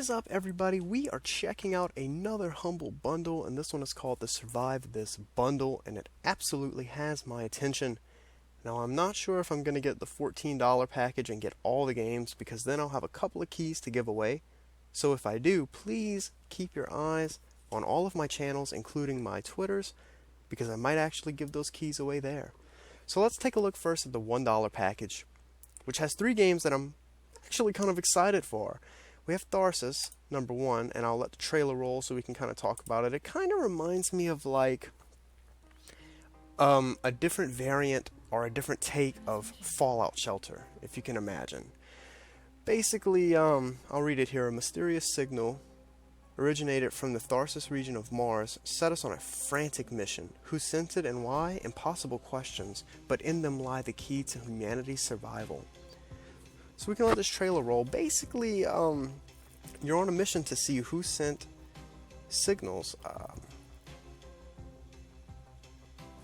is up, everybody? We are checking out another Humble Bundle, and this one is called the Survive This Bundle, and it absolutely has my attention. Now, I'm not sure if I'm going to get the $14 package and get all the games, because then I'll have a couple of keys to give away. So if I do, please keep your eyes on all of my channels, including my Twitters, because I might actually give those keys away there. So let's take a look first at the $1 package, which has 3 games that I'm actually kind of excited for. We have Tharsis, number 1, and I'll let the trailer roll so we can kind of talk about it. It kind of reminds me of like a different variant or a different take of Fallout Shelter, if you can imagine. Basically, I'll read it here. A mysterious signal originated from the Tharsis region of Mars set us on a frantic mission. Who sent it and why? Impossible questions, but in them lie the key to humanity's survival. So we can let this trailer roll. Basically, you're on a mission to see who sent signals.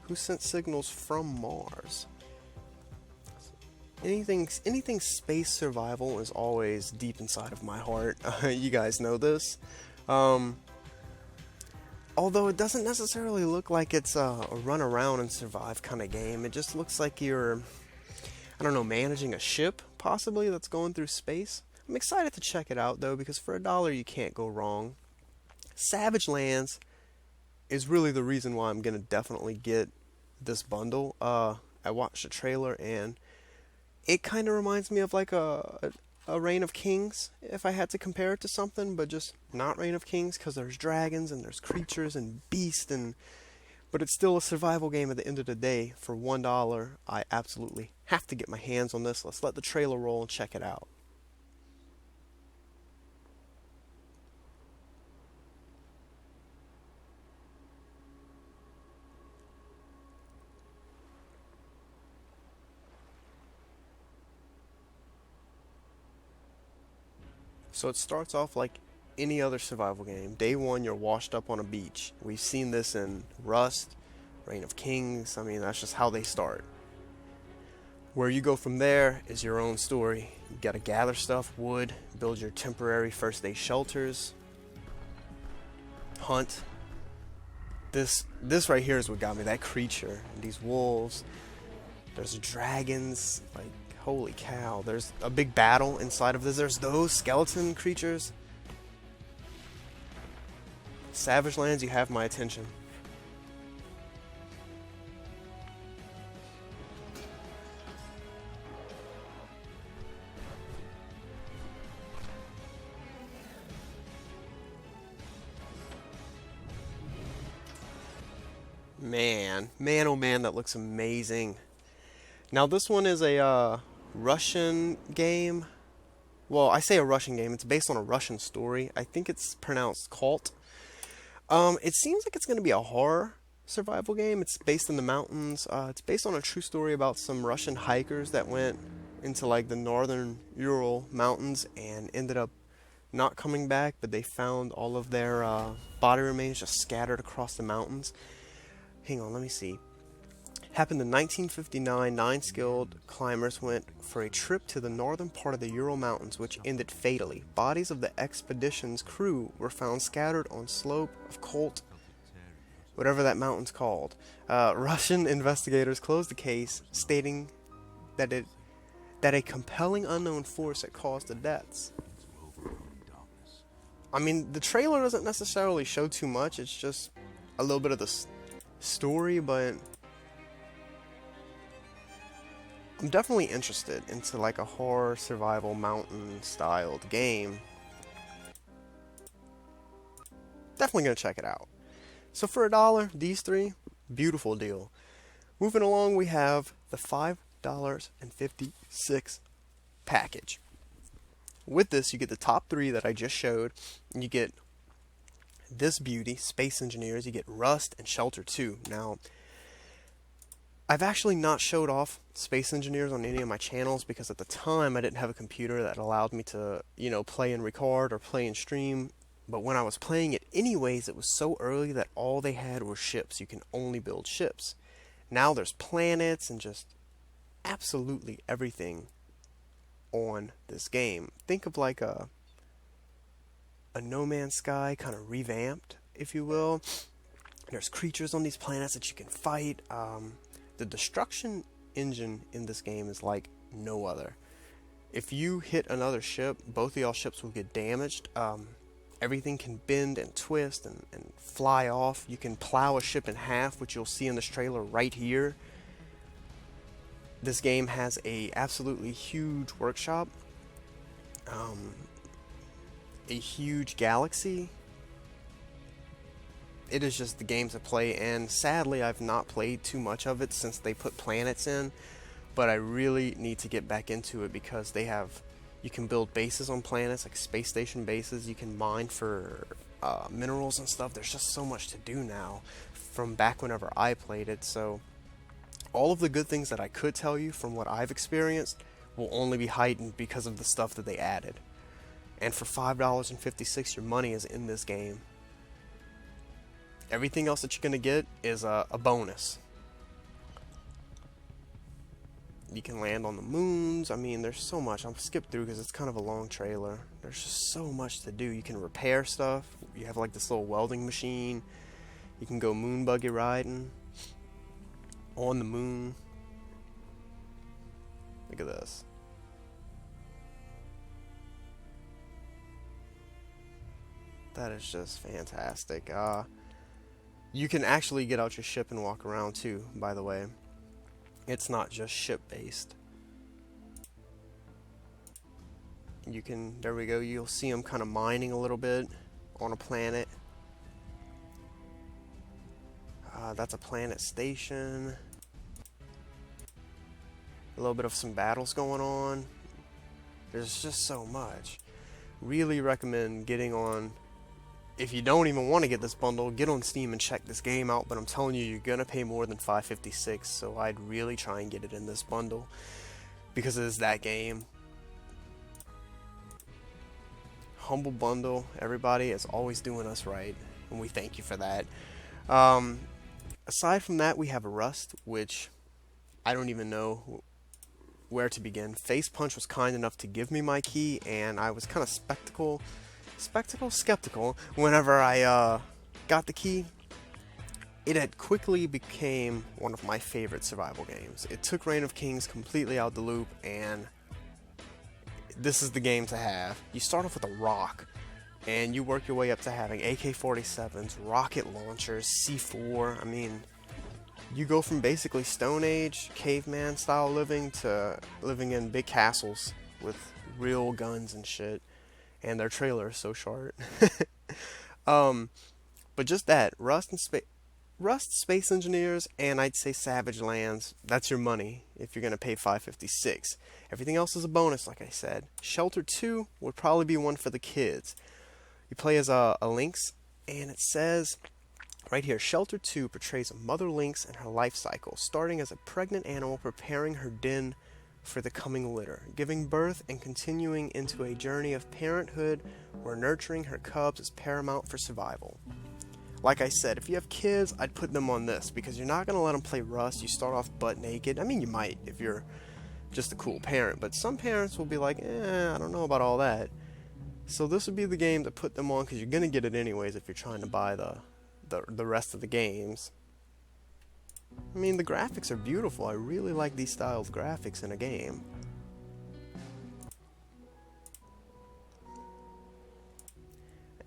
Who sent signals from Mars? Anything space survival is always deep inside of my heart. You guys know this. Although it doesn't necessarily look like it's a run around and survive kind of game. It just looks like you're, I don't know, managing a ship, possibly, that's going through space. I'm excited to check it out, though, because for $1 you can't go wrong. Savage Lands is really the reason why I'm going to definitely get this bundle. I watched the trailer, and it kind of reminds me of like a Reign of Kings, if I had to compare it to something, but just not Reign of Kings, because there's dragons, and there's creatures, and beasts, but it's still a survival game at the end of the day. For $1, I absolutely have to get my hands on this. Let's let the trailer roll and check it out. So it starts off like any other survival game. Day 1, you're washed up on a beach. We've seen this in Rust, Reign of Kings. I mean, that's just how they start. Where you go from there is your own story. You gotta gather stuff, wood, build your temporary first day shelters, hunt. This right here is what got me. That creature, these wolves. There's dragons. Like, holy cow! There's a big battle inside of this. There's those skeleton creatures. Savage Lands, you have my attention. Man, oh man, that looks amazing. Now this one is a Russian game. Well, I say a Russian game. It's based on a Russian story. I think it's pronounced Cult. It seems like it's going to be a horror survival game. It's based in the mountains. It's based on a true story about some Russian hikers that went into like the northern Ural mountains and ended up not coming back, but they found all of their body remains just scattered across the mountains. Hang on, let me see. Happened in 1959. 9 skilled climbers went for a trip to the northern part of the Ural Mountains, which ended fatally. Bodies of the expedition's crew were found scattered on slope of Colt, whatever that mountain's called. Russian investigators closed the case, stating that a compelling unknown force had caused the deaths. I mean, the trailer doesn't necessarily show too much. It's just a little bit of the story, but I'm definitely interested into like a horror survival mountain styled game. Definitely gonna check it out. So for $1, these 3, beautiful deal. Moving along, we have the $5.56 package. With this, you get the top 3 that I just showed, and you get this beauty, Space Engineers. You get Rust and Shelter 2. Now, I've actually not showed off Space Engineers on any of my channels because at the time I didn't have a computer that allowed me to, play and record or play and stream. But when I was playing it anyways, it was so early that all they had were ships. You can only build ships. Now there's planets and just absolutely everything on this game. Think of like a No Man's Sky kind of revamped, if you will. There's creatures on these planets that you can fight. The destruction engine in this game is like no other. If you hit another ship, both of y'all ships will get damaged. Everything can bend and twist and fly off. You can plow a ship in half, which you'll see in this trailer right here. This game has a absolutely huge workshop, a huge galaxy. It is just the game to play, and sadly I've not played too much of it since they put planets in, but I really need to get back into it because you can build bases on planets, like space station bases. You can mine for minerals and stuff. There's just so much to do now from back whenever I played it. So all of the good things that I could tell you from what I've experienced will only be heightened because of the stuff that they added. And for $5.56, your money is in this game. Everything else that you're going to get is a bonus. You can land on the moons. I mean, there's so much. I'll skip through because it's kind of a long trailer. There's just so much to do. You can repair stuff. You have like this little welding machine. You can go moon buggy riding on the moon. Look at this. That is just fantastic. You can actually get out your ship and walk around too, by the way. It's not just ship based. You can, there we go, you'll see them kind of mining a little bit on a planet. That's a planet station. A little bit of some battles going on. There's just so much. Really recommend getting on. If you don't even want to get this bundle, get on Steam and check this game out, but I'm telling you, you're going to pay more than $5.56, so I'd really try and get it in this bundle, because it is that game. Humble bundle, everybody is always doing us right, and we thank you for that. Aside from that, we have Rust, which I don't even know where to begin. Face Punch was kind enough to give me my key, and I was kind of skeptical whenever I got the key. It had quickly became one of my favorite survival games. It took Reign of Kings completely out the loop, and this is the game to have. You start off with a rock, and you work your way up to having AK-47s, rocket launchers, C4. I mean, you go from basically Stone Age, caveman style living to living in big castles with real guns and shit. And their trailer is so short. But just that, Rust, Space Engineers, and I'd say Savage Lands, that's your money if you're going to pay $5.56. Everything else is a bonus, like I said. Shelter 2 would probably be one for the kids. You play as a lynx, and it says right here, Shelter 2 portrays a mother lynx and her life cycle, starting as a pregnant animal preparing her den for the coming litter, giving birth and continuing into a journey of parenthood where nurturing her cubs is paramount for survival. Like I said, if you have kids, I'd put them on this because you're not going to let them play Rust. You start off butt naked. I mean, you might if you're just a cool parent, but some parents will be like, I don't know about all that. So this would be the game to put them on because you're going to get it anyways if you're trying to buy the rest of the games. I mean, the graphics are beautiful. I really like these style of graphics in a game.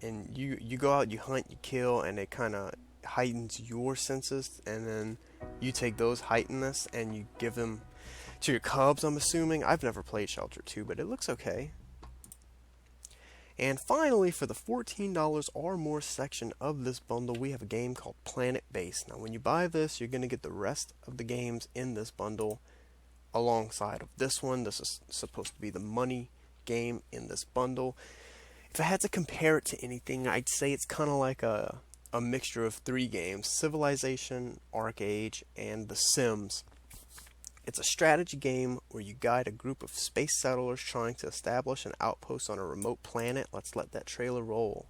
And you go out, you hunt, you kill, and it kind of heightens your senses, and then you take those heightenedness and you give them to your cubs, I'm assuming. I've never played Shelter 2, but it looks okay. And finally, for the $14 or more section of this bundle, we have a game called Planet Base. Now, when you buy this, you're going to get the rest of the games in this bundle alongside of this one. This is supposed to be the money game in this bundle. If I had to compare it to anything, I'd say it's kind of like a mixture of three games: Civilization, ArcAge, and The Sims. It's a strategy game where you guide a group of space settlers trying to establish an outpost on a remote planet. Let's let that trailer roll.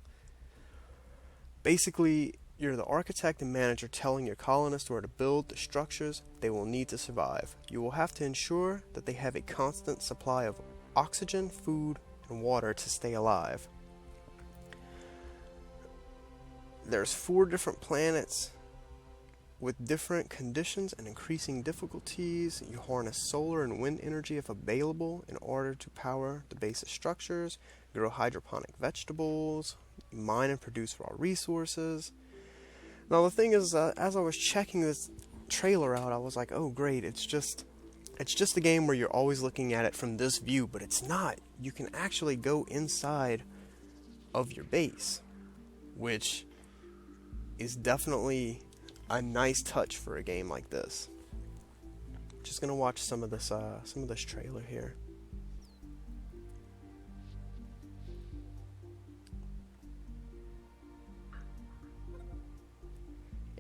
Basically, you're the architect and manager telling your colonists where to build the structures they will need to survive. You will have to ensure that they have a constant supply of oxygen, food, and water to stay alive. There's 4 different planets with different conditions and increasing difficulties. You harness solar and wind energy if available in order to power the basic structures, grow hydroponic vegetables, mine and produce raw resources. Now the thing is, as I was checking this trailer out, I was like, oh great, it's just a game where you're always looking at it from this view, but it's not. You can actually go inside of your base, which is definitely a nice touch for a game like this. Just gonna watch some of this trailer here.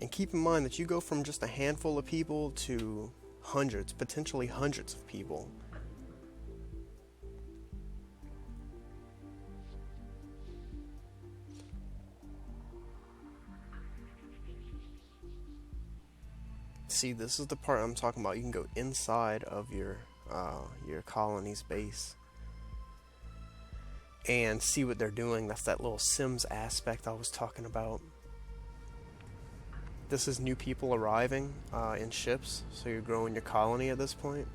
And keep in mind that you go from just a handful of people to hundreds, potentially hundreds of people. See, this is the part I'm talking about. You can go inside of your colony's base and see what they're doing. That's that little Sims aspect I was talking about. This is new people arriving in ships, so you're growing your colony at this point.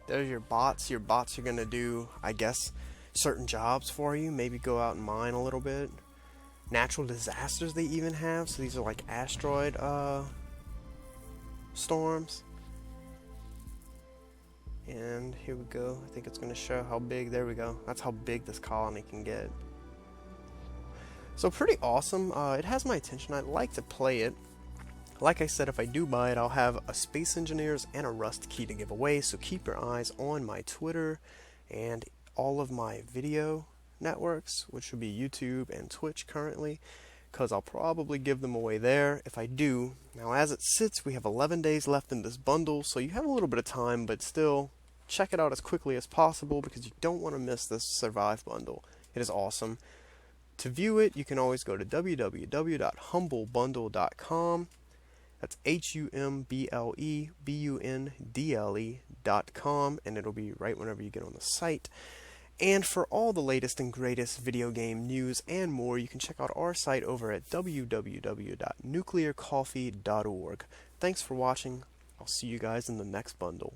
There's your bots. Your bots are going to do, I guess, certain jobs for you. Maybe go out and mine a little bit. Natural disasters they even have. So these are like asteroid storms. And here we go. I think it's going to show how big. There we go. That's how big this colony can get. So pretty awesome. It has my attention. I'd like to play it. Like I said, if I do buy it, I'll have a Space Engineers and a Rust key to give away. So keep your eyes on my Twitter and all of my video networks, which would be YouTube and Twitch currently, because I'll probably give them away there if I do. Now, as it sits, we have 11 days left in this bundle, so you have a little bit of time, but still, check it out as quickly as possible because you don't want to miss this Survive bundle. It is awesome. To view it, you can always go to www.humblebundle.com. That's HUMBLEBUNDLE.com, and it'll be right whenever you get on the site. And for all the latest and greatest video game news and more, you can check out our site over at www.nuclearcoffee.org. Thanks for watching. I'll see you guys in the next bundle.